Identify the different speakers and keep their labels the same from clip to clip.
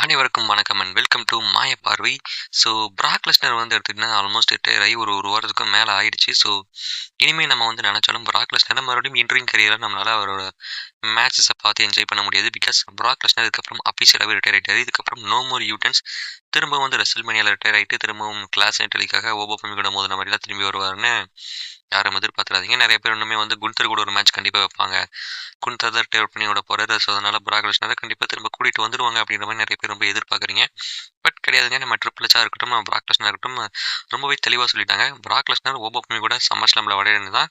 Speaker 1: அனைவருக்கும் வணக்கம் and welcome to மாய பார்வை. ஸோ பிராக் லெஸ்னர் வந்து எடுத்துக்கிட்டா ஆல்மோஸ்ட் ரிட்டையர் ஆகி ஒரு வாரத்துக்கும் மேலே ஆயிடுச்சு. ஸோ இனிமேல் நம்ம வந்து நினச்சாலும் பிராக் லெஸ்னர் மறுபடியும் இன்ட்ரிங் கரியரில் நம்மளால் அவரோட மேட்சஸை பார்த்து என்ஜாய் பண்ண முடியாது. பிகாஸ் பிராக் லெஸ்னர் இதுக்கப்புறம் அஃபீஷியலாகவே ரிட்டையர் ஆகிட்டாரு. இதுக்கப்புறம் நோ மோர் யூட்டன்ஸ். திரும்ப வந்து ரெசல்மேனியாவில் ரிட்டையர் ஆகிட்டு திரும்பவும் கிளாஸ் நைட்டலிக்காக ஓபோஃபெமியோட மோதின மாதிரி தான் திரும்பி வருவாருன்னு யாரும் எதிர்பார்த்துறாதீங்க. நிறைய பேர் இன்னுமே வந்து குன்தர் கூட ஒரு மேட்ச் கண்டிப்பாக வைப்பாங்க. குன்தர் தான் ரிட்டையர் பண்ணி விட போறாரு. ஸோ அதனால பிராக் லெஸ்னரை கண்டிப்பாக திரும்ப கூட்டிகிட்டு வந்துருவாங்க அப்படின்ற மாதிரி நிறைய பேர் ரொம்ப எதிர்பார்க்குறீங்க. பட் கிடையாதுங்க. நம்ம ட்ரிபிள் ஹெச்சாக இருக்கட்டும், பிராக் லெஸ்னர் இருக்கட்டும், ரொம்பவே தெளிவாக சொல்லிட்டாங்க. பிராக் லெஸ்னர் ஓபோஃபெமி கூட சம்மர் ஸ்லாமில் விளையாடுன்னு தான்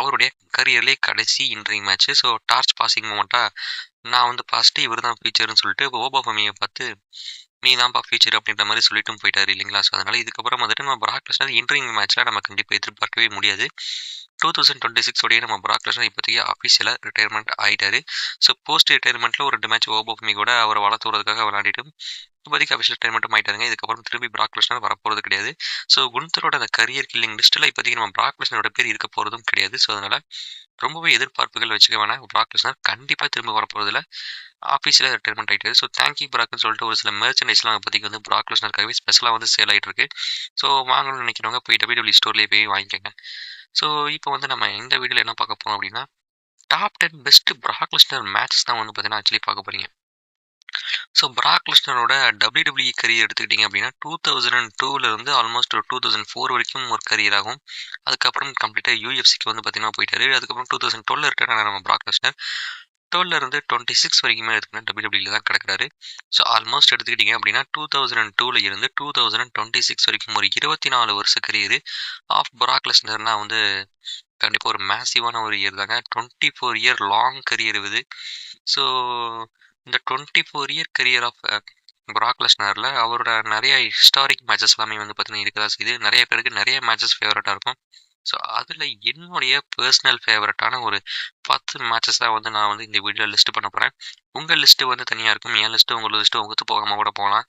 Speaker 1: அவருடைய கரியர்லேயே கடைசி இன்ட்ரிங் மேட்ச். ஸோ டார்ச் பாசிங் மூமெண்ட்டாக நான் வந்து பாசிட்டு இவர் தான் ஃபியூச்சர்னு சொல்லிட்டு ஓபோஃபெமியை பார்த்து நீ தான்ப்பா ஃபியூச்சர் அப்படின்ற மாதிரி சொல்லிட்டும் போயிட்டாரு இல்லைங்களா? ஸோ அதனால இதுக்கப்புறம் வந்துட்டு நம்ம பிராக் லெஸ்னர் இன்ட்ரிங் மேட்ச்சில் நம்ம கண்டிப்பாக எதிர்பார்க்கவே முடியாது. 2026 உடைய நம்ம பிராக் லெஸ்னர் இப்போதைக்கு அஃபீஷியலாக ரிட்டையர்மெண்ட் ஆகிட்டாரு. ஸோ போஸ்ட் ரிட்டையர்மெண்ட்டில் ஒரு 2 மேட்ச் ஓபோஃபெமி கூட அவரை வளர்த்துறதுக்காக விளையாடிட்டு இப்போதைக்கு அஃபிஷியல் ரிட்டையர்மெண்ட்டும் ஆகிட்டாருங்க. இதுக்கப்புறம் திரும்பி பிராக் லெஸ்னர் வரப்போகிறது கிடையாது. ஸோ குன்தரோட அந்த கரியர் கில்லிங் லிஸ்ட்டில் இப்போதைக்கு நம்ம பிராக் லெஸ்னரோட பேர் இருக்க போகிறதும் கிடையாது. ஸோ அதனால் ரொம்பவே எதிர்பார்ப்புகள் வச்சுக்க வேணாம். பிராக் லெஸ்னர் கண்டிப்பாக திரும்ப வரப்போகிறதில்ல. ஆஃபீஸில் ரிட்டையர்மெண்ட் ஆகிட்டாரு. ஸோ தேங்க்யூ பிராக்னு சொல்லிட்டு ஒரு சில மெர்ச்சன்டைஸ்லாம் இப்போதைக்கு வந்து பிராக் லெஸ்னருக்காகவே ஸ்பெஷலாக வந்து சேல் ஆகிட்டு இருக்கு. ஸோ வாங்கணும்னு நினைக்கிறவங்க போய் WWE ஸ்டோர்லேயே போய் வாங்கிக்கோங்க. ஸோ இப்போ வந்து நம்ம இந்த வீடியோவில் என்ன பார்க்க போகிறோம் அப்படின்னா, top 10 best Brock Lesnar match தான் வந்து பார்த்தீங்கன்னா ஆக்சுவலி பார்க்க போகிறீங்க. ஸோ பிராக் லெஸ்னரோட WWE கரியர் எடுத்துக்கிட்டிங்க அப்படின்னா 2002 ஆல்மோஸ்ட் 2004 வரைக்கும் ஒரு கரியர் ஆகும். அதுக்கப்புறம் கம்ப்ளீட்டாக யூஎஃப்சிக்கு வந்து பார்த்தீங்கன்னா போயிட்டாரு. அதுக்கப்புறம் 2012 ரிட்டர்ன் ஆன நம்ம பிராக் லெஸ்னர் 12 26 வரைக்குமே எடுத்துக்கிட்டா WWE தான் கிடக்கிறாரு. ஸோ ஆல்மோஸ்ட் எடுத்துக்கிட்டிங்க அப்படின்னா 2002 இருந்து 2026 வரைக்கும் ஒரு 24 வருஷ கரியர் ஆஃப் பிராக் லெஸ்னர்னா வந்து கண்டிப்பாக ஒரு மேசிவான ஒரு இயர் தாங்க. 24 இயர் லாங் கரியர் இது. ஸோ இந்த 24 இயர் கரியர் ஆஃப் பிராக் லெஸ்னரில் அவரோட நிறைய ஹிஸ்டாரிக் மேட்சஸ் எல்லாமே வந்து பார்த்தீங்கன்னா இருக்கதான் செய்யுது. நிறைய பேருக்கு நிறைய மேட்சஸ் ஃபேவரட்டாக இருக்கும். ஸோ அதில் என்னுடைய பர்சனல் ஃபேவரட்டான ஒரு 10 மேட்சஸ் தான் வந்து நான் வந்து இந்த வீடியோவில் லிஸ்ட் பண்ண போகிறேன். உங்கள் லிஸ்ட்டு வந்து தனியாக இருக்கும். என் லிஸ்ட்டு உங்கள் லிஸ்ட்டு ஒத்து போகாமல் கூட போகலாம்.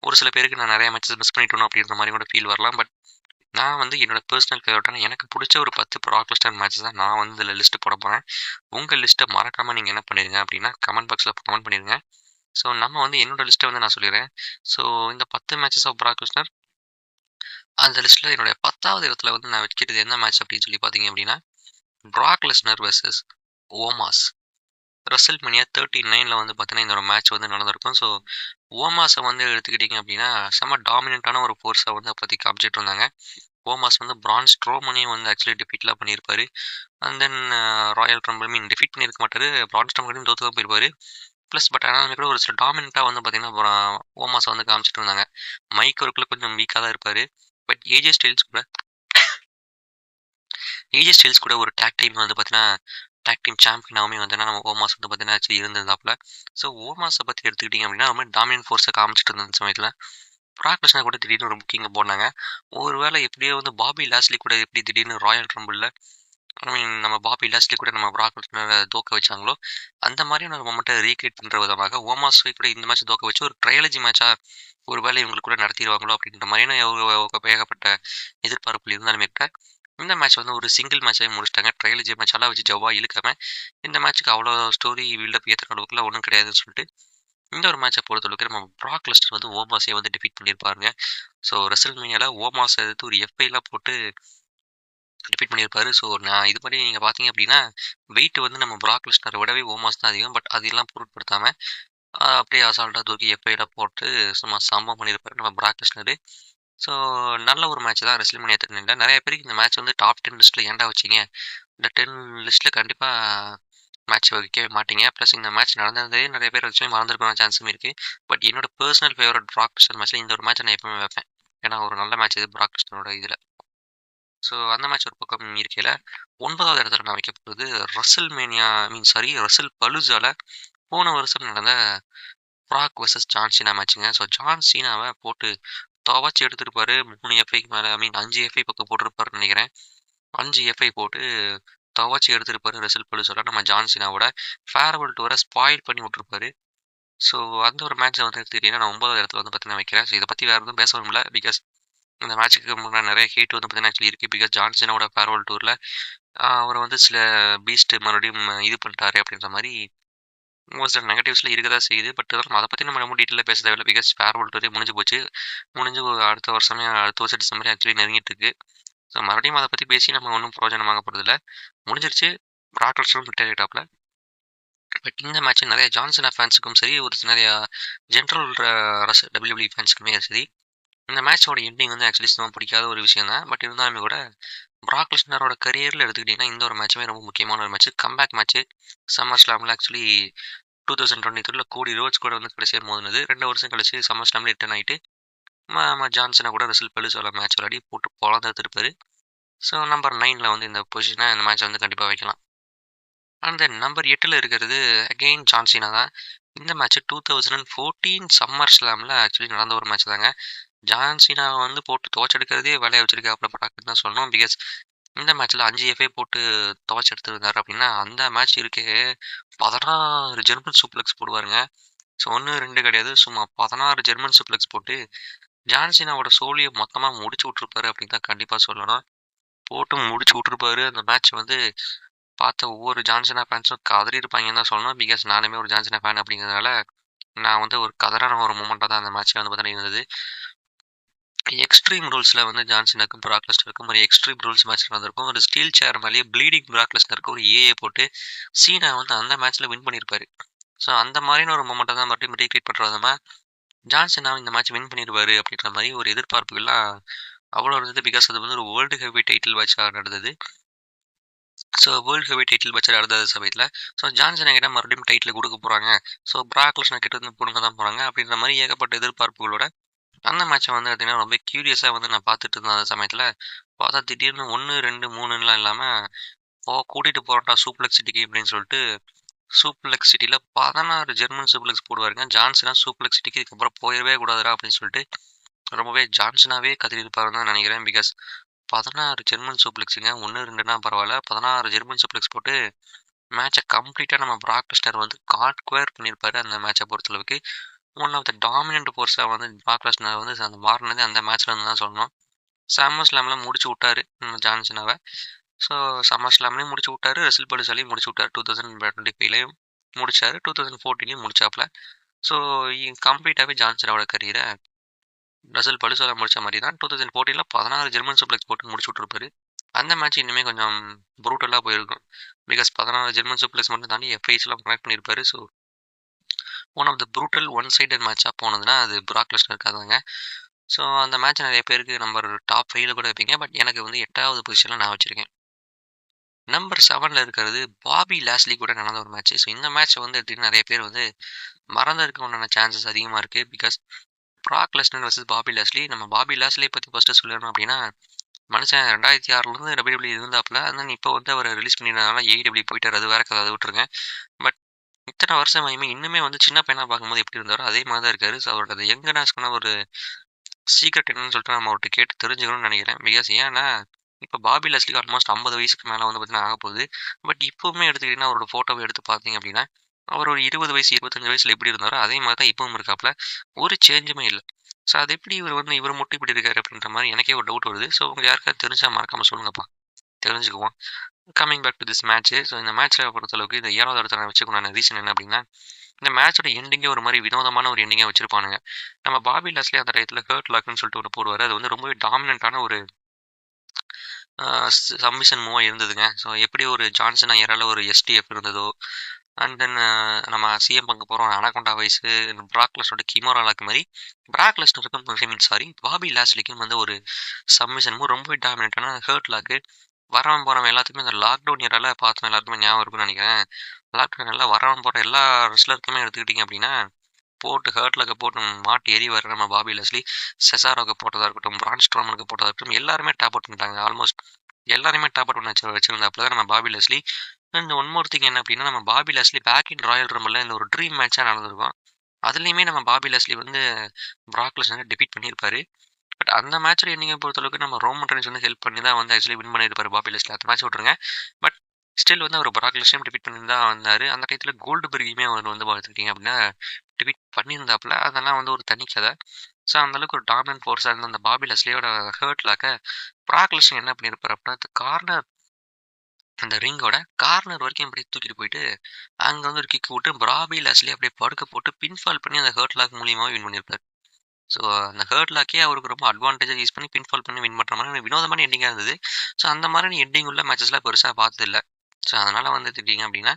Speaker 1: ஒரு சில பேருக்கு நான் நிறைய மேட்சஸ் மிஸ் பண்ணிட்டோம் அப்படின்ற மாதிரி கூட ஃபீல் வரலாம். பட் நான் வந்து என்னோட பர்சனல் ஃபேவரட்டான எனக்கு பிடிச்ச ஒரு 10 பிராக் லெஸ்னர் மேட்சஸ் தான் நான் வந்து இதில் லிஸ்ட்டு போட போகிறேன். உங்கள் லிஸ்ட்டை மறக்காமல் நீங்கள் என்ன பண்ணிடுங்க அப்படின்னா கமெண்ட் பாக்ஸில் கமெண்ட் பண்ணிடுங்க. ஸோ நம்ம வந்து என்னோட லிஸ்ட்டை வந்து நான் சொல்லிடுறேன். ஸோ இந்த 10 மேட்சஸ் ஆஃப் பிராக் லெஸ்னர் அந்த லிஸ்ட்டில் என்னுடைய 10வது இடத்துல வந்து நான் வைக்கிறது என்ன மேட்ச் அப்படின்னு சொல்லி பார்த்தீங்க அப்படின்னா, பிராக் லெஸ்னர் வெர்சஸ் ஓமாஸ். ரெசல்மேனியா 39 வந்து பார்த்தீங்கன்னா இந்த ஒரு மேட்ச் வந்து நடந்திருக்கும். ஸோ ஓமாஸை வந்து எடுத்துக்கிட்டிங்க அப்படின்னா செம்ம டாமினண்ட்டான ஒரு ஃபோர்ஸை வந்து அப்போதைக்கு காமிச்சிட்டு இருந்தாங்க. ஓமாஸ் வந்து பிரான் ஸ்ட்ரோமனையும் வந்து ஆக்சுவலி டிஃபீட்லாம் பண்ணியிருப்பாரு. And then Royal tremble defeat பண்ணியிருக்க மாட்டார். பிரான் ஸ்ட்ரோமனையும் தோற்று தான் போயிருப்பார். ப்ளஸ் பட் ஆனால் கூட ஒரு சில டாமினண்ட்டாக வந்து பார்த்தீங்கன்னா ஓமாஸை வந்து காமிச்சிட்டு இருந்தாங்க. மைக் ஒர்க்கில் கொஞ்சம் வீக்காக தான் இருப்பார். பட் ஏஜே ஸ்டைல்ஸ் கூட ஒரு டேக் டீம் வந்து பார்த்தீங்கன்னா டேக் டீம் சாம்பியனாகவுமே வந்து நம்ம ஓமாஸ் வந்து பார்த்தீங்கன்னா ஆக்சுவலி இருந்திருந்தாப்புல. ஸோ ஓமாஸை பற்றி எடுத்துக்கிட்டிங்க அப்படின்னா ரொம்ப டாமினன்ட் ஃபோர்ஸை காமிச்சிட்டு இருந்த சமயத்தில் பிராக் லெஸ்னர் கூட திடீர்னு ஒரு புக்கிங்கை போனாங்க. ஒருவேளை எப்படியோ வந்து பாபி லாஸ்லி கூட எப்படி திடீர்னு ராயல் ட்ரம்பிளில் நம்ம பாபி லாஸ்லி கூட நம்ம பிராக் லெஸ்னரை தோக்க வச்சாங்களோ அந்த மாதிரியான ஒரு மொமெண்ட்டை ரீக்ரியேட் பண்ணுற விதமாக ஓமாஸை கூட இந்த மேட்ச் தோக்க வச்சு ஒரு ட்ரையாலஜி மேட்சாக ஒரு வேளை இவங்களுக்கு கூட நடத்திடுவாங்களோ அப்படின்ற மாதிரியான ஏகப்பட்ட எதிர்பார்ப்புகள் இருந்தாலுமே இருக்க இந்த மேட்ச் வந்து ஒரு சிங்கிள் மேட்சாகவே முடிச்சிட்டாங்க. ட்ரையாலஜி மேட்செல்லாம் வச்சு ஜவ்வாக இழுக்காம இந்த மேட்ச்சுக்கு அவ்வளோ ஸ்டோரி பில்டப் ஏற்றுற அளவுக்குலாம் ஒன்றும் கிடையாதுன்னு சொல்லிட்டு இந்த ஒரு மேட்சை பொறுத்தளவுக்கு நம்ம பிராக் லெஸ்னர் வந்து ஓமாஸை வந்து டிஃபீட் பண்ணியிருப்பாருங்க. ஸோ ரெசல்மேனியாவில் ஓமாஸை எடுத்து ஒரு எஃப்ஐலாம் போட்டு டிஃபீட் பண்ணியிருப்பாரு. ஸோ நான் இது பண்ணி நீங்கள் பார்த்தீங்க அப்படின்னா வெயிட் வந்து நம்ம பிராக் லெஸ்னரை விடவே ஓமாஸ் தான் அதிகம். பட் அதெல்லாம் பொருட்படுத்தாமல் அப்படியே அசால்ட்டாக தூக்கி எஃப்ஐலாம் போட்டு சும்மா சம்பவம் பண்ணியிருப்பாரு நம்ம பிராக் லெஸ்னரு. ஸோ நல்ல ஒரு மேட்ச் தான் ரெசல்மேனியா 39. நிறைய பேருக்கு இந்த மேட்ச் வந்து டாப் 10 லிஸ்ட்டில் ஏன்டா வச்சிங்க, இந்த 10 லிஸ்ட்டில் கண்டிப்பாக மேட்ச் வைக்கவே மாட்டீங்க. ப்ளஸ் இந்த மேட்ச் நடந்ததே நிறைய பேர் ஆக்சுவலி மறந்துருக்கிற சான்ஸும் இருக்குது. பட் என்னோட பர்சனல் ஃபேவரட் பிராக் லெஸ்னர் மேட்ச்சில் இந்த ஒரு மேட்ச்சை நான் எப்பவுமே வைப்பேன். ஏன்னா ஒரு நல்ல மேட்ச் இது பிராக் லெஸ்னரோட இதில். ஸோ அந்த மேட்ச் ஒரு பக்கம் இருக்கையில் 9வது இடத்துல நான் வைக்க போகிறது ரெசல் பலுசால போன வருஷம் நடந்த பிராக் வர்சஸ் ஜான் சீனா மேட்சுங்க. ஸோ ஜான் சீனாவை போட்டு துவச்சி எடுத்துருப்பாரு. 3 எஃப்ஐக்கு மேலே 5 எஃப்ஐ பக்கம் போட்டிருப்பாருன்னு நினைக்கிறேன். 5 எஃப்ஐ போட்டு துவச்சி எடுத்திருப்பாரு ரெசல் பலுசால நம்ம ஜான் சீனாவோட ஃபேர்வெல் டூரை ஸ்பாயில் பண்ணி விட்டுருப்பாரு. ஸோ அந்த ஒரு மேட்ச்சை வந்து எடுத்துக்கிட்டிங்கன்னா நான் 9வது இடத்துல வந்து பார்த்தீங்கன்னா வைக்கிறேன். ஸோ இதை பற்றி வேறு எதுவும் பேசவும் இல்லை. பிகாஸ் இந்த மேட்ச்சுக்கு முன்னாடி நிறைய ஹேட் வந்து பார்த்தீங்கன்னா ஆக்சுவலி இருக்குது. பிகாஸ் ஜான்சனோட ஃபேர்வெல் டூரில் அவரை வந்து சில பீஸ்ட் மறுபடியும் இது பண்ணிட்டாரு அப்படின்ற மாதிரி ஒரு சில நெகட்டிவ்ஸ்லாம் இருக்க தான் செய்யுது. பட் இருந்தாலும் அத பத்தி நம்ம ரொம்ப டீட்டெயிலா பேச தேவையில்ல. பிகாஸ் ஃபேர்வெல் டூரே முடிஞ்சு போச்சு. முடிஞ்சு அடுத்த வருஷமே அடுத்த வருஷம் டிசம்பரே ஆக்சுவலி நெருங்கிட்டு இருக்கு. ஸோ மறுபடியும் அத பத்தி பேசி நம்ம ஒண்ணும் பிரயோஜனமாக போறதில்ல. முடிஞ்சிருச்சு. பிராக் லெஸ்னரும் ரிட்டயர் ஆயிட்டாப்ல. பட் இந்த மேட்ச் நெறைய ஜான் சீனா ஃபேன்ஸுக்கும் சரி, ஒரு நெறைய ஜென்ரல் WWE ஃபேன்ஸுக்குமே சரி, இந்த மேட்சோட எண்டிங் வந்து ஆக்சுவலி சுத்தமா பிடிக்காத ஒரு விஷயம் தான். பட் இருந்தாலுமே கூட பிராக் லெஸ்னரோட கரியர்ல எடுத்துக்கிட்டீங்கன்னா, இந்த ஒரு மேட்சுமே ரொம்ப முக்கியமான ஒரு மேட்ச். Comeback match. சம்மர் ஸ்லாம்ல ஆக்சுவலி 2023ல கோடி ரோட்ஸ் கூட வந்து கடைசியா மோதுனது. 2 வருஷம் கழிச்சு சம்மர் ஸ்லாம்ல ரிட்டர்ன் ஆயிட்டு, ஜான்சனா கூட ரசல் பெலுசால மேட்ச் விளையாடி போட்டு பொளந்தெடுத்திருப்பாரு. ஸோ நம்பர் 9ல வந்து இந்த பொசிஷன இந்த மேட்ச வந்து கண்டிப்பா வைக்கலாம். அண்ட் தென் நம்பர் 8ல இருக்கிறது அகெயின் ஜான் சீனா தான். இந்த மேட்ச் 2014 சம்மர் ஸ்லாம்ல ஆக்சுவலி நடந்த ஒரு மேட்ச் தாங்க. ஜான் சீனாவ வந்து போட்டு துவச்செடுக்கிறதே வேலையா வச்சிருக்காப்ல பராக்குன்னு தான் சொல்லணும். பிகாஸ் இந்த மேட்ச்ல 5 எஃப்ஏ போட்டு துவச்செடுத்திருந்தாரு அப்படின்னா, அந்த மேட்ச் இருக்கே 16 ஜெர்மன் சூப்ளெக்ஸ் போடுவாருங்க. ஸோ 1, 2 கிடையாது. சும்மா 16 ஜெர்மன் சூப்ளெக்ஸ் போட்டு ஜான் சீனாவோட சோலிய மொத்தமா முடிச்சு விட்டுருப்பாரு அப்படின்னு தான் கண்டிப்பா சொல்லணும். போட்டு முடிச்சு விட்டுருப்பாரு. அந்த மேட்ச் வந்து பார்த்த ஒவ்வொரு ஜான்சனா ஃபேன்ஸும் கதறியிருப்பாங்கன்னு தான் சொல்லணும். பிகாஸ் நானுமே ஒரு ஜான்சனா ஃபேன் அப்படிங்கிறதுனால, நான் வந்து ஒரு கதறான ஒரு மொமெண்ட்டா தான் அந்த மேட்ச் வந்து பார்த்தீங்கன்னா இருந்தது. எக்ஸ்ட்ரீம் ரூல்ஸ்ல வந்து ஜான்சனுக்கும் பிராக் லெஸ்னருக்கும் ஒரு எக்ஸ்ட்ரீம் ரூல்ஸ் மேட்ச் நடந்திருக்கும். ஒரு ஸ்டீல் சேர் மேலேயே ப்ளீடிங் பிராக் லெஸ்னருக்கு ஒரு ஏஏ போட்டு சீனா வந்து அந்த மேட்ச்ல வின் பண்ணியிருப்பாரு. ஸோ அந்த மாதிரியான ஒரு மொமெண்ட்டை தான் மறுபடியும் ரீக்ரியேட் பண்ணுற விதமா ஜான்சனா இந்த மேட்ச் வின் பண்ணிடுவாரு அப்படின்ற மாதிரி ஒரு எதிர்பார்ப்புகள்லாம் அவ்வளோ இருந்தது. பிகாஸ் அது வந்து ஒரு வேர்ல்டு ஹெவி டைட்டில் மேட்சாக நடந்தது. So world heavy title match நடந்த சமயத்தில் ஸோ ஜான்சன் கிட்ட மறுபடியும் டைட்டில் கொடுக்க போகிறாங்க. ஸோ பிராக் லெஸ்னர் கிட்ட வந்து பிடுங்க தான் போகிறாங்க அப்படின்ற மாதிரி ஏகப்பட்ட எதிர்பார்ப்புகளோட அந்த மேட்சை வந்து பார்த்தீங்கன்னா ரொம்ப கியூரியஸாக வந்து நான் பார்த்துட்டு இருந்தேன் அந்த சமயத்தில். பார்த்தா திடீர்னு 1, 2, 3ன்லாம் இல்லாமல் கூட்டிகிட்டு போகிறோம்டா சூப்ளெக்ஸ் சிட்டிக்கு அப்படின்னு சொல்லிட்டு சூப்ளெக்ஸ் சிட்டியில் 16 ஜெர்மன் சூப்ளெக்ஸ் போடுவாருங்க. ஜான்சனா சூப்ளெக்ஸ் சிட்டிக்கு இதுக்கப்புறம் போயிடவே கூடாதுடா அப்படின்னு சொல்லிட்டு ரொம்பவே ஜான்சனாவே கத்திருப்பாருன்னு தான் நினைக்கிறேன். Because 16 German சூப்ளெக்ஸுங்க. 1, 2னா பரவாயில்ல. 16 ஜெர்மன் சூப்ளெக்ஸ் போட்டு மேட்சை கம்ப்ளீட்டாக நம்ம பிராக் லெஸ்னர் வந்து கான்குயர் பண்ணியிருப்பாரு அந்த மேட்சை பொறுத்தளவுக்கு. ஒன் ஆஃப் த டாமினன்ட் ஃபோர்ஸாக வந்து பிராக் லெஸ்னர் வந்து அந்த மாறினது அந்த மேட்ச்ல இருந்து தான் சொல்லணும். சம்மர் ஸ்லாமில் முடிச்சு விட்டாரு ஜான்சனாவை. ஸோ சம்மர் ஸ்லாம்லேயும் முடிச்சு விட்டாரு. ரெசில் பலுசாலையும் முடிச்சு விட்டாரு. 2025லையும் முடிச்சாரு. 2014லையும் முடிச்சாப்ல. ஸோ கம்ப்ளீட்டாகவே ஜான்சனாவோட கரியரை ரசல் பலுசால முடிச்ச மாதிரி தான் 2014ல 16 ஜெர்மன் சூப்ளெக்ஸ் போட்டு முடிச்சு விட்டுருப்பாரு. அந்த மேட்ச் இன்னுமே கொஞ்சம் ப்ரூட்டலாக போயிருக்கும். பிகாஸ் 16 ஜெர்மன் சூப்ளெக்ஸ் மட்டும் தாண்டி எஃப்ஐஸ்லாம் கனெக்ட் பண்ணியிருப்பாரு. So one of the brutal one sided மேட்சாக போனதுன்னா அது பிராக் லெஸ்னருக்காக தாங்க. ஸோ அந்த மேட்ச் நிறைய பேருக்கு நம்பர் டாப் 5ல கூட வைப்பீங்க. பட் எனக்கு வந்து 8வது பொசிஷனில் நான் வச்சுருக்கேன். நம்பர் 7ல இருக்கிறது பாபி லாஸ்லி கூட நடந்த ஒரு மேட்ச். ஸோ இந்த மேட்ச் வந்து எப்படின்னு நிறைய பேர் வந்து மறந்துருக்க உண்டான சான்சஸ் அதிகமாக இருக்குது. Because Prague Lesnar versus Bobby லாஸ்லி. நம்ம பாபி லாஸ்லியை பற்றி ஃபஸ்ட்டு சொல்லணும் அப்படின்னா, மனுஷன் 2006லேருந்து WWE இருந்தாப்புல. ஆனால் இப்போ வந்து அவர் ரிலீஸ் பண்ணியிருந்தனால AEW போயிட்டார். அது வேற கதை, அதை விட்டுருங்க. பட் இத்தனை வருஷமாயுமே இன்னுமே வந்து சின்ன பையனாக பார்க்கும்போது எப்படி இருந்தாரோ அதே மாதிரி தான் இருக்காரு. ஸோ அவரோட யங்கனாஸ்க்கான ஒரு சீக்ரெட் என்னன்னு சொல்லிட்டு நம்ம அவர்கிட்ட கேட்டு தெரிஞ்சுக்கணும்னு நினைக்கிறேன். பிகாஸ் ஏன்னா இப்போ பாபி லெஸ்லிக்கு ஆல்மோஸ்ட் 50 வயசுக்கு மேலே வந்து பார்த்தீங்கன்னா ஆக போகுது. பட் இப்போவுமே எடுத்துக்கிட்டிங்கன்னா அவரோட ஃபோட்டோவை எடுத்து பார்த்தீங்க அப்படின்னா அவர் ஒரு 20 வயசு 25 வயசில் எப்படி இருந்தாரோ அதே மாதிரி தான் இப்பவும் இருக்காப்புல. ஒரு சேஞ்சுமே இல்லை. ஸோ அது எப்படி இவர் மட்டும் இப்படி இருக்காரு அப்படின்ற மாதிரி எனக்கே ஒரு டவுட் வருது. ஸோ உங்களுக்கு யாருக்காவது தெரிஞ்சால் மறக்காமல் சொல்லுங்கப்பா, தெரிஞ்சுக்குவோம். Coming back to this match. So இந்த மேட்ச்சில் பொறுத்தளவுக்கு இந்த 7வது இடத்துல நான் வச்சுக்கணும் ரீசன் என்ன அப்படின்னா, இந்த மேட்சோட எண்டிங்கே ஒரு மாதிரி வினோதமான ஒரு எண்டிங்காக வச்சிருப்பானுங்க. நம்ம பாபி லாஸ்லி அந்த டயத்தில் ஹர்ட் லாக்னு சொல்லிட்டு ஒரு போடுவார். அது வந்து ரொம்பவே டாமினன்ட்டான ஒரு சப்மிஷன் மூவாக இருந்ததுங்க. ஸோ எப்படி ஒரு ஜான்சன் ஐயரால் ஒரு STF இருந்ததோ, அண்ட் தென் நம்ம சிஎம் பங்கு போகிறோம் அனகொண்டா வயசு பிராக் லெஸ்னரோட கிமோரா லாக் மாதிரி பிராக் லெஸ்னருக்கும் பாபி லாஸ்லிக்கும் வந்து ஒரு சப்மிஷன் மூவ் ரொம்பவே டாமினேட்டான ஹர்ட் லாக்கு. வரவன் போகிறவன் எல்லாத்துக்குமே அந்த லாக்டவுன் இயரால் பார்த்தோம் எல்லாருக்குமே ஞாபகம் இருக்குன்னு நினைக்கிறேன். லாக்டவுன் எல்லாம் வரவன் போகிற எல்லா ரெஸ்லருக்குமே எடுத்துக்கிட்டிங்க அப்படின்னா போட்டு ஹர்ட்லக்க போட்டு மாட்டி எறிவார் நம்ம பாபி லெஸ்லி. செசாரோக்கு போட்டதாக இருக்கட்டும், பிரான் ஸ்ட்ரோமனுக்கு போட்டதாக இருக்கட்டும், எல்லாருமே டாப் அவுட் பண்ணிட்டாங்க. ஆல்மோஸ்ட் எல்லாருமே டாப் அவுட் பண்ணி வச்சிருந்தாப்புல தான் நம்ம பாபி லெஸ்லி. இந்த ஒன் மோர் திங் என்ன அப்படின்னா, நம்ம Bobby Lashley back in Royal Rumble இந்த ஒரு ட்ரீம் மேட்சாக நடந்திருக்கும். அதுலேயுமே நம்ம பாபி லெஸ்லி வந்து பிராக் லெஸ்னர் டிஃபீட் பண்ணியிருப்பாரு. பட் அந்த மேட்ச்சில் என்னைங்க பொறுத்தளவுக்கு நம்ம ரோமன் ரெயின்ஸ் வந்து ஹெல்ப் பண்ணி தான் வந்து ஆக்சுவலி வின் பண்ணியிருப்பாரு பாபி லெஸ்லி. அந்த மேட்ச் விட்டுருங்க. பட் ஸ்டில் வந்து அவர் பிராக் லெஸ்னரையும் டிஃபீட் பண்ணி தான் வந்தார். அந்த டயத்தில் கோல்டு பெர்கியுமே அவர் வந்து பார்த்துக்கிட்டிங்க அப்படின்னா டிஃபீட் பண்ணியிருந்தாப்புல. அதெல்லாம் வந்து ஒரு தனி கதை. ஸோ அந்தளவுக்கு ஒரு டாமினன்ட் ஃபோர்ஸாக இருந்த அந்த பாபி லெஸ்லியோட ஹர்ட் லாக்க பிராக் லெஸ்னர் என்ன பண்ணியிருப்பார் அப்படின்னா, இந்த கார்னர் அந்த ரிங்கோட கார்னர் வரைக்கும் அப்படியே தூக்கிட்டு போயிட்டு, அங்க வந்து ஒரு கிக் விட்டு பாபி லாஸ்லி அப்படியே படுக்க போட்டு பின்ஃபால் பண்ணி அந்த ஹர்ட் லாக் மூலியமாவே வின் பண்ணியிருப்பாரு. ஸோ அந்த ஹர்ட் லாக்கே அவருக்கு ரொம்ப அட்வான்டேஜா யூஸ் பண்ணி பின்ஃபால் பண்ணி வின் பண்ற மாரி வினோதமான எண்டிங்கா இருந்தது. ஸோ அந்த மாரி எண்டிங் உள்ள மேட்சஸ்லாம் பெருசா பார்த்ததில்ல. ஸோ அதனால வந்து எடுத்துக்கிட்டீங்க அப்படின்னா,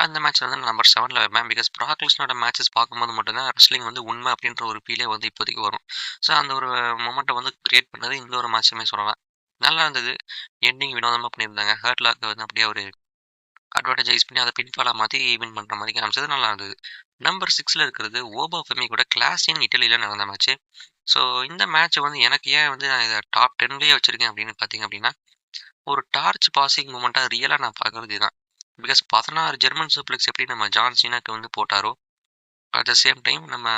Speaker 1: அந்த மேட்ச் வந்து நான் நம்பர் 7ல வைப்பேன். பிகாஸ் பிராக் லெஸ்னரோட மேட்சஸ் பார்க்கும்போது மட்டும் தான் ரெஸ்லிங் வந்து உண்மை அப்படின்ற ஒரு ஃபீலே வந்து இப்போதைக்கு வரும். ஸோ அந்த ஒரு மொமெண்ட்ட வந்து கிரியேட் பண்ணது இந்த ஒரு மேட்ச்சுமே சொல்லலாம். நல்லா இருந்தது. எண்டிங் வினோதமா பண்ணியிருந்தாங்க. ஹர்ட் லாக்க வந்து அப்படியே ஒரு அட்வான்டேஜ் யூஸ் பண்ணி அத பின்ஃபாலா மாத்தி வின் பண்ற மாரி காமிச்சது நல்லா இருந்தது. நம்பர் 6ல இருக்கிறது ஓபா ஃபெமி கூட கிளாஸ் இன் இட்டலில நடந்த மேட்ச். ஸோ இந்த மேட்ச் வந்து எனக்கு ஏன் வந்து நான் இத டாப் 10லயே வச்சிருக்கேன் அப்படின்னு பார்த்தீங்க அப்படின்னா, ஒரு டார்ச் பாசிங் மொமெண்ட்டா ரியலா நான் பார்க்குறது இதுதான். பிகாஸ் 16 ஜெர்மன் சூப்ளெக்ஸ் எப்படி நம்ம ஜான் சீனாக்கு வந்து போட்டாரோ, அட் த சேம் டைம் நம்ம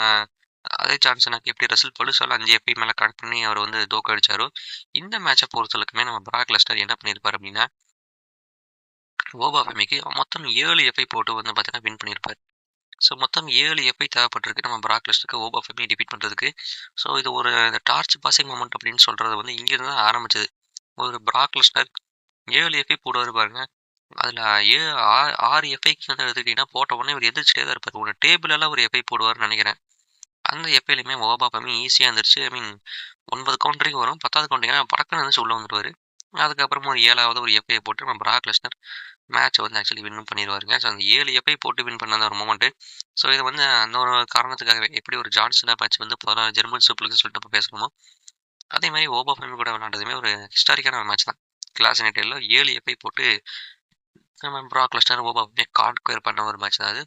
Speaker 1: அதே ஜான் சீனாக்கு எப்படி ரசல் பலுசால 5 எஃப்ஐ மேல கனெக்ட் பண்ணி அவர் வந்து தோற்கடிச்சாரோ, இந்த மேட்ச பொறுத்தவரைக்குமே நம்ம பிராக் லெஸ்னர் என்ன பண்ணியிருப்பார் அப்படின்னா, ஓபா ஃபெமிக்கு மொத்தம் 7 எஃப்ஐ போட்டு வந்து பார்த்தீங்கன்னா வின் பண்ணியிருப்பார். ஸோ மொத்தம் 7 எஃப்ஐ தேவைப்பட்டிருக்கு நம்ம பிராக் லெஸ்னருக்கு ஓபா ஃபெமியை டிஃபீட் பண்ணுறதுக்கு. ஸோ இது ஒரு டார்ச் பாசிங் மொமெண்ட் அப்படின்னு சொல்றது வந்து இங்கிருந்து தான் ஆரம்பிச்சது. ஒரு பிராக் லெஸ்னர் 7 எஃப்ஐ போடுவாரு பாருங்க. அதில் 6 எஃப்ஐக்கு வந்து எடுத்துக்கிட்டிங்கன்னா போட்ட உடனே இவர் எந்திரிச்சிட்டே தான் இருப்பார். ஒரு டேபிளெல்லாம் ஒரு எஃப்ஐ போடுவார்னு நினைக்கிறேன். அந்த எஃப்ஐலையுமே ஓபா ஃபெமி ஈஸியாக இருந்துருச்சு. ஐ மீன் 9 கவுண்டரிங் வரும். 10வது கவுண்டரிங்னா படக்குன்னு இருந்துச்சு உள்ளே வந்துடுவார். அதுக்கப்புறமா ஒரு 7வது ஒரு எஃப்ஐ போட்டு நம்ம பிராக் லெஸ்னர் மேட்ச் வந்து ஆக்சுவலி வின்னும் பண்ணிடுவாருங்க. ஸோ அந்த 7 எஃப்ஐ போட்டு வின் பண்ண அந்த ஒரு மொமெண்ட். ஸோ இது வந்து அந்த ஒரு காரணத்துக்காகவே எப்படி ஒரு ஜான்சனா மேட்ச் வந்து 16 ஜெர்மன் சூப்பர்லீக்னு சொல்லிட்டு நம்ம பேசணுமோ, அதே மாதிரி ஓபா ஃபெமி கூட விளையாண்டதுமே ஒரு ஹிஸ்டாரிக்கான ஒரு மேட்ச் தான். கிளாஸ் இன் 7 எஃப்ஐ போட்டு நம்ம பிராக் லெஸ்னர் ஓபா ஃபெமியை கான்குயர் பண்ண ஒரு மேட்ச் தான் அது.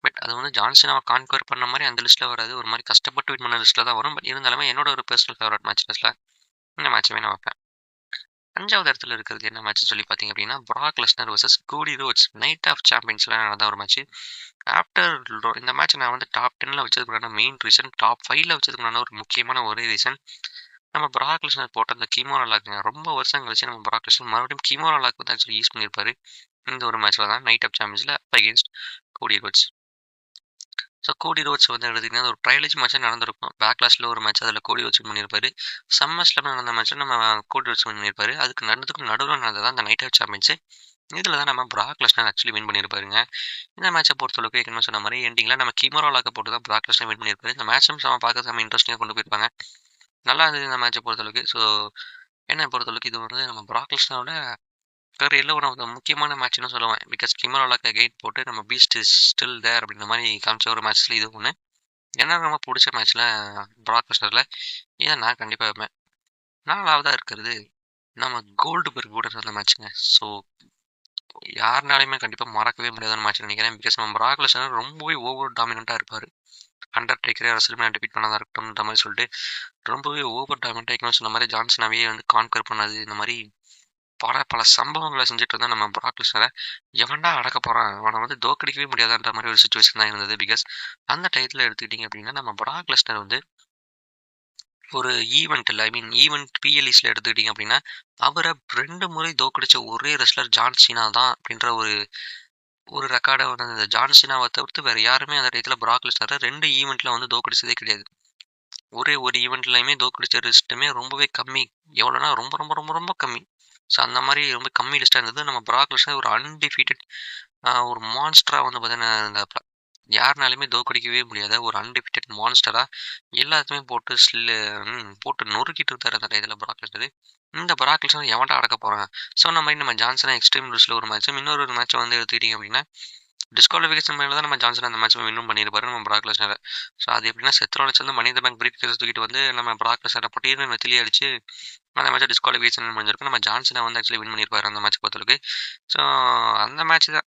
Speaker 1: பட் அது வந்து ஜான்சனாவை கான்குயர் பண்ண மாதிரி அந்த லிஸ்ட்டில் வராது. ஒரு மாதிரி கஷ்டப்பட்டு வின் பண்ண லிஸ்ட்டில் தான் வரும். பட் இருந்தாலுமே என்னோட ஒரு பர்சனல் ஃபேவரட் மேட்ச் லிஸ்ட்டில் இந்த மேட்சுமே நான் வைப்பேன். 5வது இடத்துல இருக்கிறது என்ன மேட்ச்னு சொல்லி பார்த்தீங்க அப்படின்னா, Brock Lesnar versus Cody Rhodes Night of சாம்பியன்ஸ்ல நடந்த ஒரு மேட்ச். ஆஃப்டர் இந்த மேட்ச் நான் வந்து டாப் 10ல வச்சதுக்கான மெயின் ரீசன், டாப் 5ல வச்சதுக்கான ஒரு முக்கியமான ஒரே ரீசன், நம்ம பிராக் லெஸ்னர் போட்ட அந்த கீமோரா லாக்குங்க. ரொம்ப வருஷம் கழிச்சு நம்ம பிராக் லெஸ்னர் மறுபடியும் கீமோரா லாக் வந்து ஆக்சுவலி யூஸ் பண்ணியிருப்பாரு. இந்த ஒரு மேட்ச்ல தான் நைட் ஆஃப் சாம்பியன்ஸ்ல against Cody Rhodes. So Cody Rhodes வந்து எடுத்துக்கிட்டிங்கன்னா ஒரு ட்ரையலேஜ் மேட்சாக நடந்திருக்கும். பேக்லாஸில் ஒரு மேட்ச் அதில் கோடி ரோட்ஸ் வின் பண்ணியிருப்பாரு. சம்மர்ஸ்லாம் நடந்த மேட்ச்சில் நம்ம கோடி ரோட்ஸ் வின் பண்ணியிருப்பாரு. அதுக்கு நடந்ததுக்கும் நடுவில் நடந்தது அந்த நைட் ஆஃப் சாம்பியன்ஸ். இதில் தான் நம்ம பிராக் லெஸ்னர் ஆக்சுவலி வின் பண்ணியிருப்பாருங்க. இந்த மேட்சை பொறுத்தளவுக்கு ஏற்கனவே சொன்ன மாதிரி எண்டிங்கில் நம்ம கீமோரா லாக்கை போட்டு தான் பிராக் லெஸ்னர் வின் பண்ணியிருப்பாரு. இந்த மேட்சும் செம பார்க்க செம இன்ட்ரெஸ்டிங்காக கொண்டு போயிருப்பாங்க. நல்லா இருந்தது இந்த மேட்சை பொறுத்தளவுக்கு. ஸோ என்னை பொறுத்தளவுக்கு இது வந்து நம்ம பிராக் லெஸ்னரோட கரியரில் ஒரு முக்கியமான மேட்ச்னு சொல்லுவேன். பிகாஸ் கீமோரா லாக்கை கெயின் போட்டு நம்ம பீஸ்ட் இஸ் ஸ்டில் தேர் அப்படின்ற மாதிரி காமிச்ச ஒரு மேட்ச்சில் இது ஒன்று. எனக்கு ரொம்ப பிடிச்ச மேட்ச்சில் பிராக் லெஸ்னரில் இதை நான் கண்டிப்பாக வைப்பேன். 4வதா இருக்கிறது நம்ம கோல்டுபர்க் கூட நடந்த மேட்ச்சுங்க. ஸோ யாருனாலையுமே கண்டிப்பாக மறக்கவே முடியாத மேட்ச் நினைக்கிறேன். பிகாஸ் நம்ம பிராக் லெஸ்னர் ரொம்பவே ஓவர் டாமினண்ட்டாக இருப்பார். அண்டர்டேக்கரே ரெஸ்ல்மேனியா டிஃபீட் பண்ணதா இருக்கட்டும்ன்ற மாதிரி சொல்லிட்டு ரொம்பவே ஓவர் டாமினண்ட்டாக சொன்ன மாதிரி ஜான்சனாவே வந்து கான்கர் பண்ணது, இந்த மாதிரி பல சம்பவங்களை செஞ்சுட்டு இருந்தா நம்ம பிராக் லெஸ்னரை எவன்டா அடக்க போறான், அவனை வந்து தோக்கடிக்கவே முடியாதான்ற மாதிரி ஒரு சுச்சுவேஷன் தான் இருந்தது. பிகாஸ் அந்த டயத்தில் எடுத்துக்கிட்டிங்க அப்படின்னா நம்ம பிராக் லெஸ்னர் வந்து ஒரு ஈவெண்ட்டில் ஐ மீன் ஈவெண்ட் பிஎல்இஸில் எடுத்துக்கிட்டிங்க அப்படின்னா அவரை 2 முறை தோக்கடிச்ச ஒரே ரெஸ்லர் ஜான் சீனா தான் அப்படின்ற ஒரு ஒரு ரெக்கார்டை வந்து அந்த ஜான் சீனாவை தவிர்த்து வேறு யாருமே அந்த டயத்தில் பிராக் லெஸ்னரை 2 ஈவெண்ட்டில் வந்து தோக்கடிச்சதே கிடையாது. ஒரே ஒரு ஈவெண்ட்லையுமே தோக்கடிச்ச லிஸ்ட்டுமே ரொம்பவே கம்மி. எவ்வளோனா ரொம்ப ரொம்ப ரொம்ப ரொம்ப கம்மி. ஸோ அந்த மாதிரி ரொம்ப கம்மி லிஸ்ட்டாக இருந்தது. நம்ம பிராக் லெஸ்னர் ஒரு அன்டிஃபீட்டட் ஒரு மான்ஸ்டரா வந்து பார்த்தீங்கன்னா இருந்தாப்ல. யாருனாலுமே தோற்கடிக்கவே முடியாத ஒரு அன்டிஃபீட்டட் மான்ஸ்டரா எல்லாத்தையுமே போட்டு நொறுக்கிட்டு இருந்தாரு அந்த டயத்தில் பிராக் லெஸ்னர். இந்த பிராக் லெஸ்னர் எவன்டா அடக்க போறான். சொன்ன மாதிரி நம்ம ஜான்சனா எக்ஸ்ட்ரீம் ரூல்ஸில் ஒரு மேட்சும் இன்னொரு ஒரு மேட்சை வந்து எடுத்துக்கிட்டிங்க அப்படின்னா டிஸ்குவாலிஃபிகேஷன் மேலே தான் நம்ம ஜான்சன் அந்த மேட்ச் வின்னும் பண்ணியிருப்பாரு நம்ம பிராக் லெஸ்னரை. ஸோ அது எப்படின்னா செத்ரோலஸ் வந்து மனித பேங்க் பிரீஃப் கேஸ் தூக்கிட்டு வந்து நம்ம பிராக் லெஸ்னரை பட்டியல் நெத்திலே அடிச்சு அந்த மேட்சை டிஸ்குவாலிஃபிகேஷன் முடிஞ்சிருக்கும். நம்ம ஜான்சனை வந்து ஆக்சுவலி வின் பண்ணியிருப்பாரு அந்த மேட்ச் பொறுத்தளவுக்கு. ஸோ அந்த மேட்ச் தான்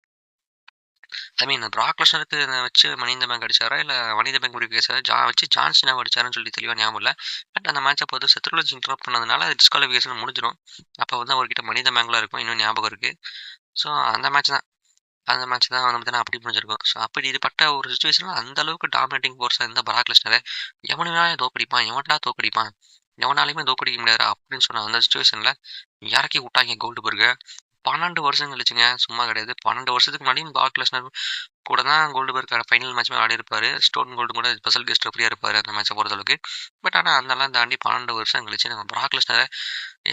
Speaker 1: ஐ மீன் பிராக் லெஸ்னருக்கு வச்சு மனித பேங்க் அடிச்சாரா இல்லை மனித பேங்க் பிரீஃப் கேஸை வச்சு ஜான்சனா அடிச்சாருன்னு சொல்லி தெளிவாக ஞாபகம் இல்லை. பட் அந்த மேட்சை பொறுத்து செத்ரோலஸ் இன்டர்ப்ட் பண்ணதுனால அது டிஸ்குவாலிஃபிகேஷன் முடிஞ்சிடும். அப்போ வந்து அவர்கிட்ட மனித பேங்க்லாம் இருக்கும் இன்னும் ஞாபகம் இருக்குது. ஸோ அந்த மேட்ச் தான் வந்து பார்த்தீங்கன்னா அப்படி முடிஞ்சிருக்கும். ஸோ அப்படி இதுபட்ட ஒரு சுச்சுவேஷனில் அந்த அளவுக்கு டாமினேட்டிங் ஃபோர்ஸாக இருந்தால் பிராக் லெஸ்னரை எவனாலும் தோக்கடிப்பான், எவன்டா தோக்கடிப்பான், எவனாலையுமே தோக்கடிக்க முடியாது அப்படின்னு சொன்ன அந்த சுச்சுவேஷனில் இறக்கி விட்டாங்க கோல்டுபர்கை. 12 வருஷம் கழிச்சுங்க, சும்மா கிடையாது. 12 வருஷத்துக்கு முன்னாடியும் பிராக் லெஸ்னர் கூட தான் கோல்டுபர்க் ஃபைனல் மேட்ச்மே ஆடி இருப்பாரு. ஸ்டோன் கோல்டு கூட ஸ்பெஷல் கெஸ்ட் ரெஃபரியாக இருப்பார் அந்த மேட்சை பொறுத்தளவுக்கு. பட் ஆனால் அதெல்லாம் தாண்டி 12 வருஷம் கழிச்சு நம்ம பிராக் லெஸ்னரை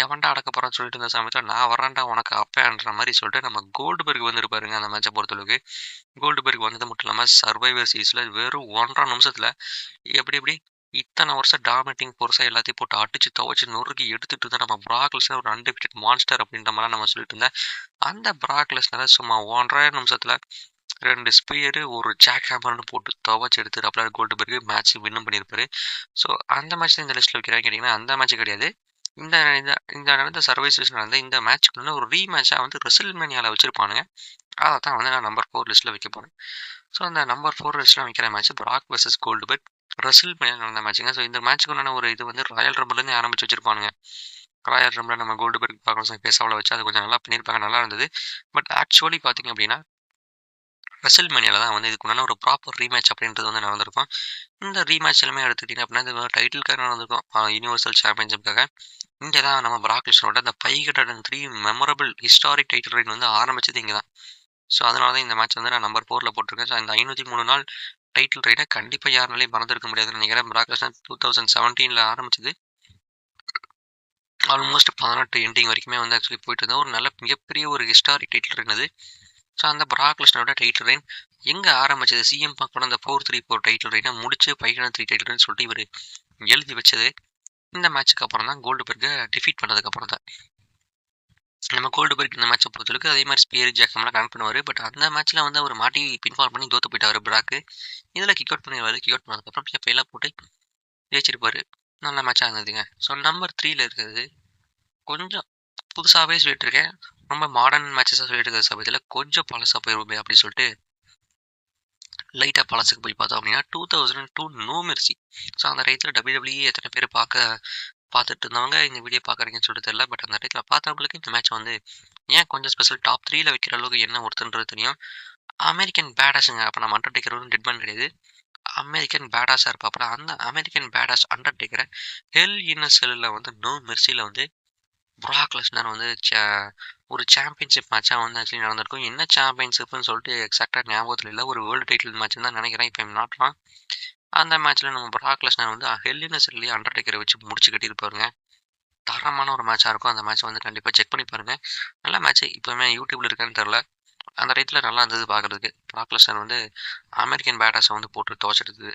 Speaker 1: எவன்டா அடக்க போறான்னு சொல்லிட்டு இருந்த சமயத்தில் நான் வரேன்டா உனக்கு அப்பேன்ற மாதிரி சொல்லிட்டு நம்ம கோல்டுபர்க் வந்துருப்பாருங்க அந்த மேட்சை பொறுத்தளவுக்கு. கோல்டுபர்க் வந்தது மட்டும் இல்லாமல் சர்வைவர் சீரீஸில் வெறும் 1.5 நிமிஷத்தில் எப்படி எப்படி இத்தனை வருஷம் டாமினேட்டிங் ஃபோர்ஸாக எல்லாத்தையும் போட்டு அடிச்சு துவைச்சு நொறுக்கி எடுத்துட்டு இருந்தா நம்ம பிராக் லெஸ்னர் ஒரு அன்டிஃபிட்டட் மான்ஸ்டர் அப்படின்ற மாதிரி நம்ம சொல்லிட்டு இருந்தேன். அந்த பிராக் லெஸ்னரை சும்மா 1.5 நிமிஷத்தில் 2 ஸ்பியரு ஒரு ஜாக் ஹேமர்னு போட்டு துவைச்சு எடுத்துட்டு அப்படியே கோல்டுபர்க் மேட்ச் வின்னும் பண்ணியிருப்பாரு. ஸோ அந்த மேட்ச் தான் இந்த லிஸ்ட்டில் வைக்கிறாங்க கேட்டிங்கன்னா அந்த மேட்ச் கிடையாது. இந்த இந்த நடந்த சர்வைசஸ் நடந்த இந்த மேட்ச்க்கு வந்து ஒரு ரீமேட்சாக வந்து ரெசில்மேனியாவில் வச்சுருப்பானுங்க. அதை தான் வந்து நான் நம்பர் 4 லிஸ்ட்டில் வைக்க போகிறேன். ஸோ அந்த நம்பர் 4 லிஸ்ட்டில் வைக்கிற மேட்ச் பிராக் வெர்சஸ் கோல்டுபர்க் ரெசில்மேனியா நடந்த மேட்ச்சுங்க. ஸோ இந்த மேட்ச்சுக்கு ஒரு இது வந்து ராயல் ரம்பிள்லேருந்து ஆரம்பிச்சு வச்சிருப்பானுங்க. ராயல் ரம்பில் நம்ம கோல்டுபர்க் பார்க்கலாம் பேசாவில் வச்சு அது கொஞ்சம் நல்லா பண்ணியிருப்பாங்க, நல்லா இருந்தது. பட் ஆக்சுவலி பார்த்தீங்க அப்படின்னா ரெசில்மேனியாவில் தான் வந்து இதுக்குண்டான ஒரு ப்ராப்பர் ரீமேட்ச் அப்படின்றது வந்து நடந்திருக்கும். இந்த ரீமேட்ச் எல்லாமே எடுத்துக்கிட்டிங்க அப்படின்னா இது டைட்டிலுக்காக நடந்திருக்கும், யூனிவர்சல் சாம்பியன்ஷிப்காக. இங்கே தான் நம்ம பிராக் லெஸ்னரோட அந்த 503 மெமரபிள் ஹிஸ்டாரிக் டைட்டில் ரெயின் வந்து ஆரம்பிச்சது இங்கே தான். ஸோ அதனால தான் இந்த மேட்ச் வந்து நான் நம்பர் 4ல் போட்டிருக்கேன். ஸோ இந்த 503 நாள் டைட்டில் ரெயினை கண்டிப்பாக யாருனாலையும் மறந்துருக்க முடியாதுன்னு நினைக்கிறேன். பிராக் லெஸ்னர் 2017 ஆரம்பிச்சது ஆல்மோஸ்ட் 18 எண்டிங் வரைக்குமே வந்து ஆக்சுவலி போயிட்டு இருந்தால் ஒரு நல்ல மிகப்பெரிய ஒரு ஹிஸ்டாரிக் டைட்டில் ரெயின் அது. ஸோ அந்த பிராக் லெஸ்னரோட டைட்டில் ரெயின் எங்கே ஆரம்பிச்சது, சிஎம் பார்க்கணும் அந்த 434 டைட்டில் ரெயினை முடிச்சு 503 டைட்டில் ரெயின் சொல்லிட்டு இவர் எழுதி வச்சது இந்த மேட்ச்சுக்கு அப்புறம் தான் கோல்டுபர்க்கை டிஃபீட் பண்ணதுக்கு அப்புறம் தான். நம்ம கோல்டுபர்க் இந்த மேட்சை பொறுத்தளவுக்கு அதே மாதிரி ஸ்பியர் ஜாக்கம்லாம் கனெக்ட் பண்ணுவார். பட் அந்த மேட்ச்சில் வந்து அவர் மாட்டி பின்ஃபால் பண்ணி தோற்று போயிட்டார் பிராக்கு. இதில் கிக் அவுட் பண்ணிடுவார். கிக் அவுட் பண்ணதுக்கப்புறம் எஃப்ஐலாம் போட்டு ஜெயிச்சிருப்பார். நல்ல மேட்சாக இருந்ததுங்க. ஸோ நம்பர் 3ல் இருக்கிறது கொஞ்சம் புதுசாகவே சொல்லிட்டு இருக்கேன், ரொம்ப மாடர்ன் மேட்சஸாக சொல்லிட்டு இருக்கிற சமயத்தில் கொஞ்சம் பழசாக போயிருவோமே அப்படி சொல்லிட்டு லைட்டாக பழசுக்கு போய் பார்த்தோம் அப்படின்னா 2002 நோ மெர்சி. ஸோ அந்த டயத்தில் WWE எத்தனை பேர் பார்த்துட்டு இருந்தவங்க இந்த வீடியோ பார்க்குறீங்கன்னு சொல்லிட்டு தெரியல. பட் அந்த டயத்தில் பார்த்தவங்களுக்கு இந்த மேட்ச் வந்து ஏன் கொஞ்சம் ஸ்பெஷல் டாப் 3ல் வைக்கிற அளவுக்கு என்ன ஒருத்தன்றது தெரியும். அமெரிக்கன் பேடாஸுங்க. அப்போ நம்ம அண்டர்டேக்கர் வந்து டெட்மேன் கிடையாது, அமெரிக்கன் பேடாஸாக இருப்பாப்புல. அந்த அமெரிக்கன் பேடாஸ் அண்டர்டேக்கரை ஹெல் இன் அ செல்லில் வந்து நோ மெர்சியில் வந்து பிராக் லெஸ்னர் வந்து ஒரு சாம்பியன்ஷிப் மேட்சாக வந்து ஆக்சுவலி நடந்திருக்கும். என்ன சாம்பியன்ஷிப்னு சொல்லிட்டு எக்ஸாக்டாக ஞாபகத்தில் இல்லை, ஒரு வேர்ல்டு டைட்டில் மேட்ச் தான் நினைக்கிறேன் இப்போ நாட்லாம். அந்த மேட்ச்சில் நம்ம பிராக் லெஸ்னர் வந்து ஹெல் இன் அ செல்லையே அண்டர்டேக்கரை வச்சு முடிச்சு கட்டியிருப்பாருங்க. தரமான ஒரு மேட்சாக இருக்கும். அந்த மேட்ச் வந்து கண்டிப்பாக செக் பண்ணி பாருங்கள். நல்ல மேட்ச்சு. இப்போவுமே யூடியூப்பில் இருக்கான்னு தெரில, அந்த டயத்தில் நல்லா இருந்தது பார்க்குறதுக்கு. பிராக் லெஸ்னர் வந்து அமெரிக்கன் பேடாஸை வந்து போட்டு துவச்சிடுது.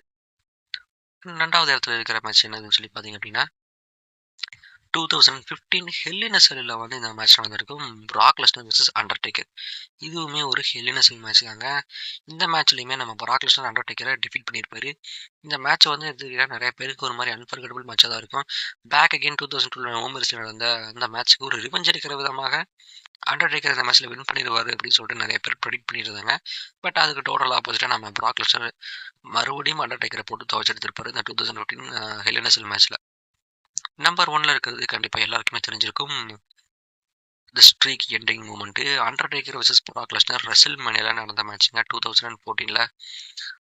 Speaker 1: 2வது இடத்துல இருக்கிற மேட்ச் என்னதுன்னு சொல்லி பார்த்தீங்க அப்படின்னா 2015 ஹெல் இன் அ செல்லில் வந்து இந்த மேட்ச் நடந்திருக்கும். பிராக் லெஸ்னர் வெர்சஸ் அண்டர்டேக்கர். இதுவுமே ஒரு ஹெல் இன் அ செல் மேட்ச் தாங்க. இந்த மேட்ச்லையுமே நம்ம பிராக் லெஸ்னர் அண்டர்டேக்கரை டிஃபீட் பண்ணியிருப்பாரு. இந்த மேட்ச் வந்து எடுத்துக்கிட்டால் நிறைய பேருக்கு ஒரு மாதிரி அன்ஃபர்கட்டபிள் மேட்சாக தான் இருக்கும். பேக் அகெயின் 2002 நவம்பர்ஸில் நடந்த அந்த மேட்ச்சுக்கு ஒரு ரிவெஞ்ச் எடுக்கிற விதமாக அண்டர்டேக்கர் இந்த மேட்ச்சில் வின் பண்ணிடுவார் அப்படின்னு சொல்லிட்டு நிறைய பேர் ப்ரெடிக்ட் பண்ணியிருந்தாங்க. பட் அதுக்கு டோட்டல் ஆப்போசிட்டாக நம்ம பிராக் லெஸ்னர் மறுபடியும் அண்டர்டேக்கரை போட்டு துவச்செடுத்திருப்பாரு இந்த 2015 ஹெல் இன் அ செல் மேட்ச்சில். நம்பர் 1ல் இருக்கிறது கண்டிப்பாக எல்லாருக்குமே தெரிஞ்சிருக்கும், the streak ending moment. Undertaker versus Brock Lesnar ரெசில்மேனியாவில் நடந்த மேட்ச்சுங்க 2014.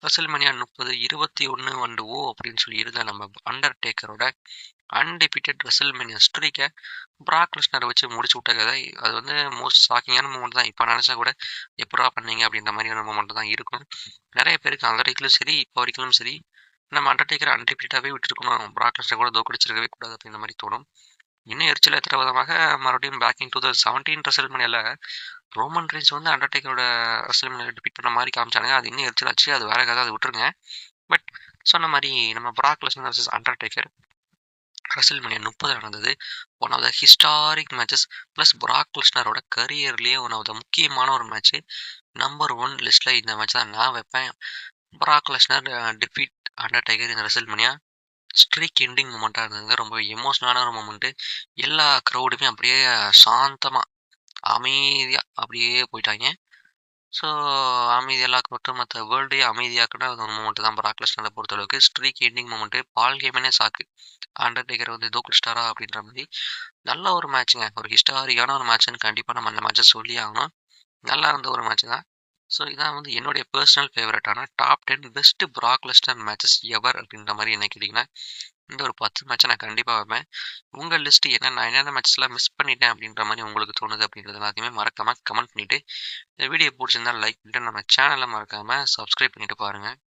Speaker 1: ரெசில்மேனியா 30-21 அண்ட் அப்படின்னு சொல்லி இருந்த நம்ம அண்டர்டேக்கரோட அன்டிஃபீட்டட் ரெசில்மேனியா ஸ்ட்ரீக்கை பிராக் லெஸ்னரை வச்சு முடிச்சு விட்ட கதை. அது வந்து மோஸ்ட் ஷாக்கிங்கான மூமெண்ட் தான். இப்போ நினச்சா கூட எப்படா பண்ணீங்க அப்படின்ற மாதிரியான மூமெண்ட் தான் இருக்கும். நிறைய பேருக்கு அந்த வரைக்கும் சரி இப்போ வரைக்கும் சரி நம்ம அண்டர்டேக்கர் அன்டிஃபீட்டாகவே விட்டுருக்கணும், பிராக் லெஸ்னர் கூட தோக்கடிச்சிருக்கவே கூடாது அப்படின்ற மாதிரி தோணும். இன்னும் எரிச்சல் ஏற்றுற விதமாக மறுபடியும் பேக் இன் 2017 ரெசில்மேனியாவில் ரோமன் ரெயின்ஸ் வந்து அண்டர்டேக்கரோட ரெசில்மேனியாவில் டிஃபீட் பண்ண மாதிரி காமிச்சானுங்க. அது இன்னும் எரிச்சல் ஆச்சு, அது வேற கதை, அதை விட்டுருங்க. பட் சொன்ன மாதிரி நம்ம Brock Lesnar versus Undertaker WrestleMania 30 நடந்தது. One of the historic matches plus Brock லெஸ்னரோட கரியர்லேயே ஒன் ஆஃப் த முக்கியமான ஒரு மேட்ச்சு. நம்பர் 1 லிஸ்ட்டில் இந்த மேட்ச் தான் நான் வைப்பேன். பிராக் லெஸ்னர் டிஃபீட் அண்டர்டேக்கர் இந்த ரெசில்மேனியா ஸ்ட்ரீக் எண்டிங் மூமெண்ட்டாக இருந்ததுங்க. ரொம்ப எமோஷனலான ஒரு மூமெண்ட்டு. எல்லா க்ரௌடுமே அப்படியே சாந்தமாக அமைதியாக அப்படியே போயிட்டாங்க. ஸோ அமைதியெல்லாம் மட்டும் மற்ற வேர்ல்டே அமைதியாக்குனா அது ஒரு மூமெண்ட்டு தான் பிராக் லெஸ்னரை பொறுத்தளவுக்கு. Streak ending moment. பால் கேமனே சாக்கு, அண்டர்டேக்கர் வந்து தோக்கடிச்சிட்டாரா அப்படின்ற மாதிரி நல்ல ஒரு மேட்ச்சுங்க. ஒரு ஹிஸ்டாரிக்கான ஒரு மேட்ச்சுன்னு கண்டிப்பாக நம்ம அந்த மேட்ச்சை சொல்லி ஆகணும். நல்லா இருந்த ஒரு மேட்ச் தான். ஸோ இதான் வந்து என்னுடைய பர்சனல் ஃபேவரட்டான top 10 best Brock Lesnar matches ever அப்படின்ற மாதிரி என்ன கேட்டிங்கன்னா இந்த ஒரு 10 மேட்சை நான் கண்டிப்பாக வைப்பேன். உங்கள் லிஸ்ட்டு என்ன, நான் என்னென்ன மேட்ச்லாம் மிஸ் பண்ணிட்டேன் அப்படின்ற மாதிரி உங்களுக்கு தோணுது அப்படின்றது எல்லாத்தையுமே மறக்காமல் கமெண்ட் பண்ணிவிட்டு இந்த வீடியோ பிடிச்சிருந்தால் லைக் பண்ணிவிட்டு நம்ம சேனலை மறக்காமல் சப்ஸ்கிரைப் பண்ணிவிட்டு பாருங்கள்.